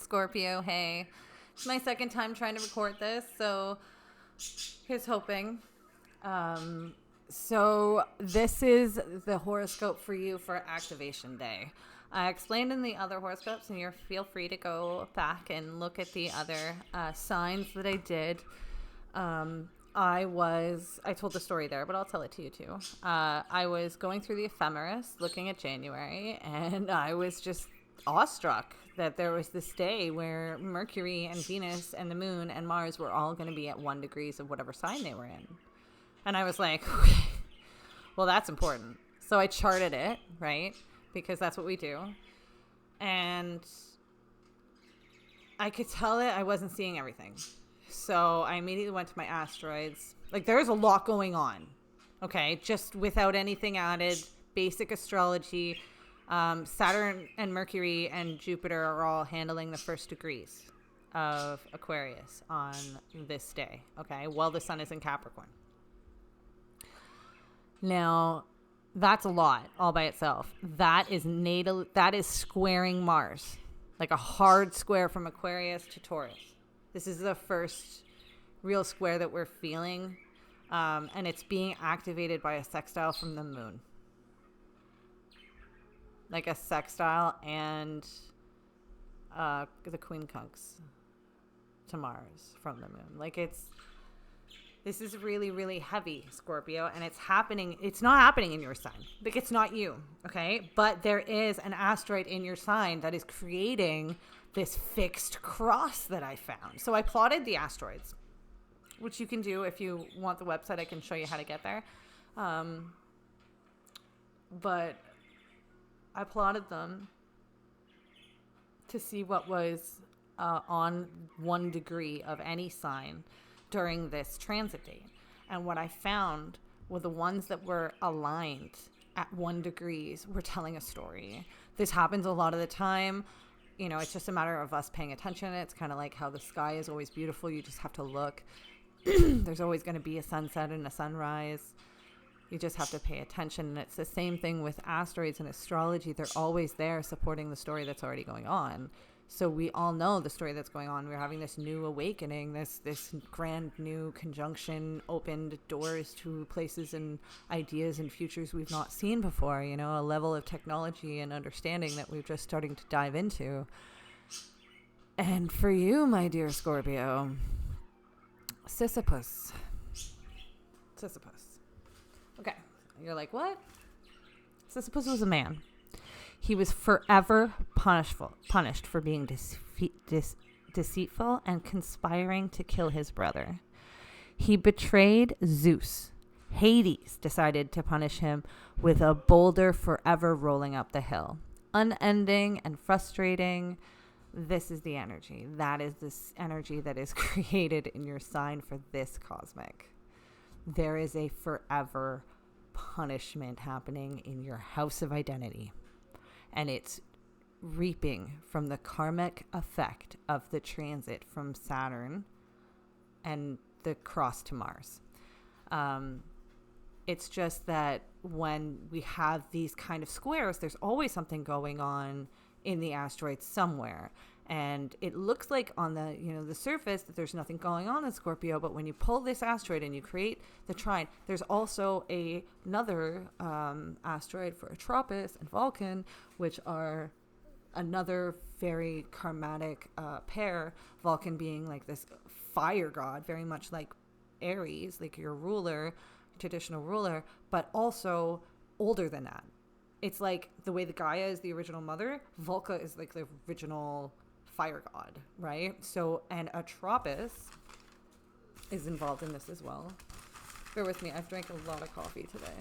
Scorpio. Hey, it's my second time trying to record this, so here's hoping. So this is the horoscope for you for Activation Day. I explained in the other horoscopes, and you feel free to go back and look at the other signs that I did. I told the story there, but I'll tell it to you too. I was going through the ephemeris, looking at January, and I was just awestruck that there was this day where Mercury and Venus and the moon and Mars were all going to be at 1 degree of whatever sign they were in. And I was like, okay, well, that's important. So I charted it, right? Because that's what we do. And I could tell that I wasn't seeing everything. So I immediately went to my asteroids. Like, there's a lot going on, okay? Just without anything added, basic astrology. Saturn and Mercury and Jupiter are all handling the first degrees of Aquarius on this day, okay? While the sun is in Capricorn. Now, that's a lot all by itself. That is squaring Mars, like a hard square from Aquarius to Taurus. This is the first real square that we're feeling, and it's being activated by a sextile from the moon. Like a sextile and the Queen Conks to Mars from the moon. Like, this is really, really heavy, Scorpio, and it's not happening in your sign. Like, it's not you, okay? But there is an asteroid in your sign that is creating this fixed cross that I found. So I plotted the asteroids, which you can do if you want the website. I can show you how to get there. But I plotted them to see what was on 1 degree of any sign during this transit date. And what I found were the ones that were aligned at 1 degree were telling a story. This happens a lot of the time. You know, it's just a matter of us paying attention. It's kind of like how the sky is always beautiful. You just have to look. There's always going to be a sunset and a sunrise. You just have to pay attention. And it's the same thing with asteroids and astrology. They're always there supporting the story that's already going on. So we all know the story that's going on. We're having this new awakening, this grand new conjunction, opened doors to places and ideas and futures we've not seen before, you know, a level of technology and understanding that we're just starting to dive into. And for you, my dear Scorpio, Sisyphus. Okay, you're like, what? Sisyphus was a man. He was forever punished for being deceitful and conspiring to kill his brother. He betrayed Zeus. Hades decided to punish him with a boulder forever rolling up the hill. Unending and frustrating. This is the energy. That is this energy that is created in your sign for this cosmic. There is a forever punishment happening in your house of identity. And it's reaping from the karmic effect of the transit from Saturn and the cross to Mars. It's just that when we have these kind of squares, there's always something going on in the asteroid somewhere. And it looks like on the surface that there's nothing going on in Scorpio, but when you pull this asteroid and you create the trine, there's also another asteroid for Atropos and Vulcan, which are another very karmatic pair. Vulcan being like this fire god, very much like Aries, like your ruler, traditional ruler, but also older than that. It's like the way the Gaia is the original mother, Vulca is like the original fire god, right? So, and Atropos is involved in this as well. Bear with me, I've drank a lot of coffee today.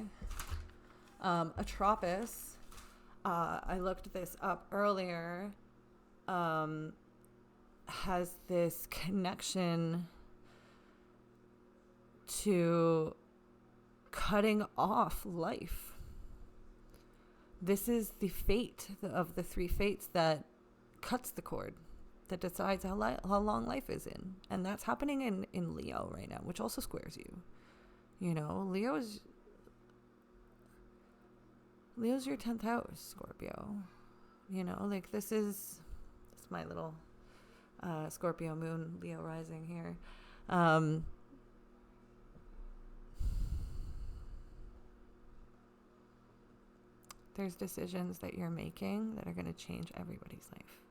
Atropos, I looked this up earlier, has this connection to cutting off life. This is the fate of the 3 fates that cuts the cord, that decides how long life is in. And that's happening in Leo right now, which also squares you. You know, Leo's your 10th house, Scorpio. You know, like this is my little Scorpio moon, Leo rising here. There's decisions that you're making that are going to change everybody's life.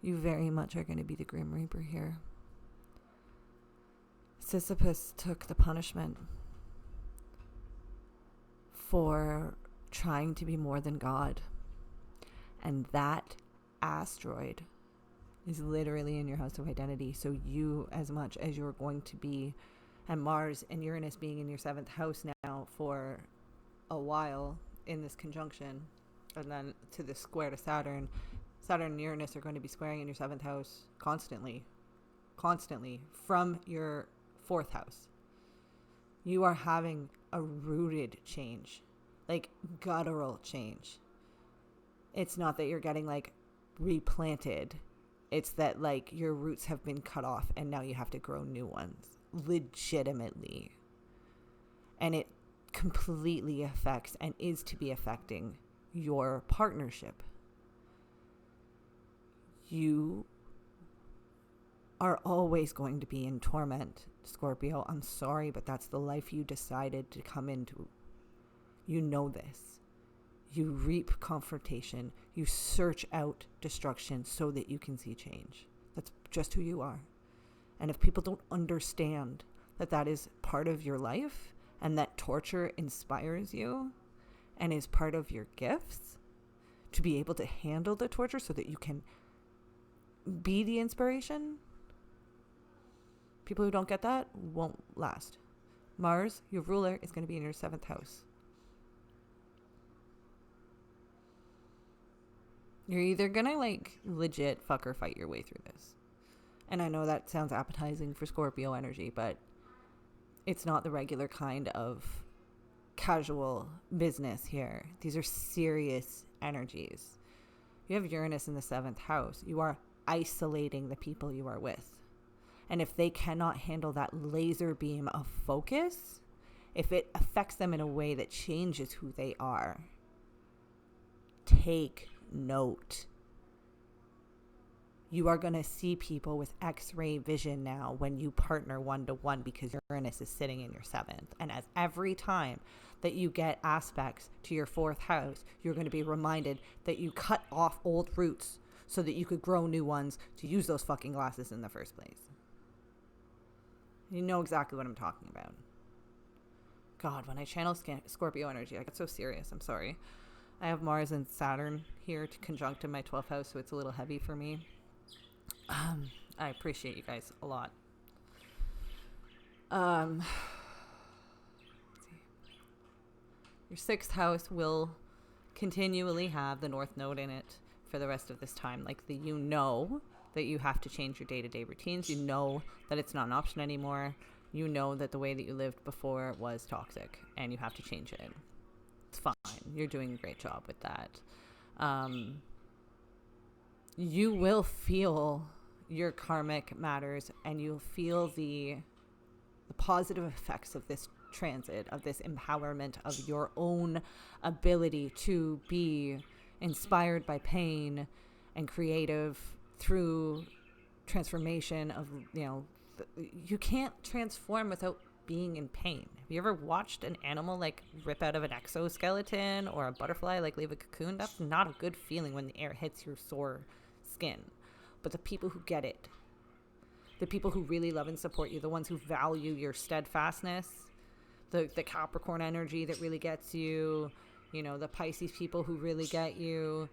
You very much are going to be the Grim Reaper here. Sisyphus took the punishment for trying to be more than God. And that asteroid is literally in your house of identity. So you, as much as you're going to be, and Mars and Uranus being in your 7th house now for a while in this conjunction, and then to the square to Saturn and Uranus are going to be squaring in your 7th house constantly from your 4th house. You are having a rooted change, like guttural change. It's not that you're getting like replanted. It's that like your roots have been cut off and now you have to grow new ones legitimately. And it completely affects and is to be affecting your partnership. You are always going to be in torment, Scorpio. I'm sorry, but that's the life you decided to come into. You know this. You reap confrontation. You search out destruction so that you can see change. That's just who you are. And if people don't understand that that is part of your life and that torture inspires you and is part of your gifts to be able to handle the torture so that you can be the inspiration, people who don't get that won't last. Mars, your ruler, is going to be in your 7th house. You're either going to like legit fuck or fight your way through this. And I know that sounds appetizing for Scorpio energy, but it's not the regular kind of casual business here. These are serious energies. You have Uranus in the 7th house. You are isolating the people you are with. And if they cannot handle that laser beam of focus, if it affects them in a way that changes who they are, take note. You are going to see people with X-ray vision now when you partner 1-to-1 because Uranus is sitting in your 7th. And as every time that you get aspects to your 4th house, you're going to be reminded that you cut off old roots so that you could grow new ones to use those fucking glasses in the first place. You know exactly what I'm talking about. God, when I channel Scorpio energy, I get so serious. I'm sorry. I have Mars and Saturn here to conjunct in my 12th house, so it's a little heavy for me. I appreciate you guys a lot. Your 6th house will continually have the North Node in it for the rest of this time. Like you know that you have to change your day-to-day routines. You know that it's not an option anymore. You know that the way that you lived before was toxic and you have to change it. It's fine. You're doing a great job with that. You will feel your karmic matters and you'll feel the positive effects of this transit, of this empowerment of your own ability to be inspired by pain and creative through transformation of, you can't transform without being in pain. Have you ever watched an animal like rip out of an exoskeleton or a butterfly like leave a cocoon? That's not a good feeling when the air hits your sore skin. But the people who get it, the people who really love and support you, the ones who value your steadfastness, the Capricorn energy that really gets you, the Pisces people who really get you,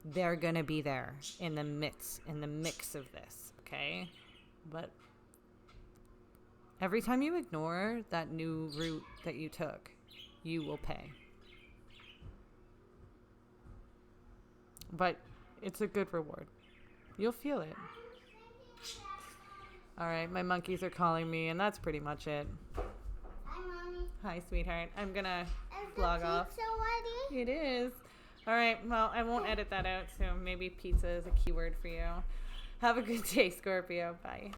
they're going to be there in the mix of this, okay? But every time you ignore that new route that you took, you will pay. But it's a good reward. You'll feel it. All right, my monkeys are calling me, and that's pretty much it. Hi, Mommy. Hi, sweetheart. I'm going to log off. Is the pizza ready? It is. All right, well, I won't edit that out, so maybe pizza is a keyword for you. Have a good day, Scorpio. Bye.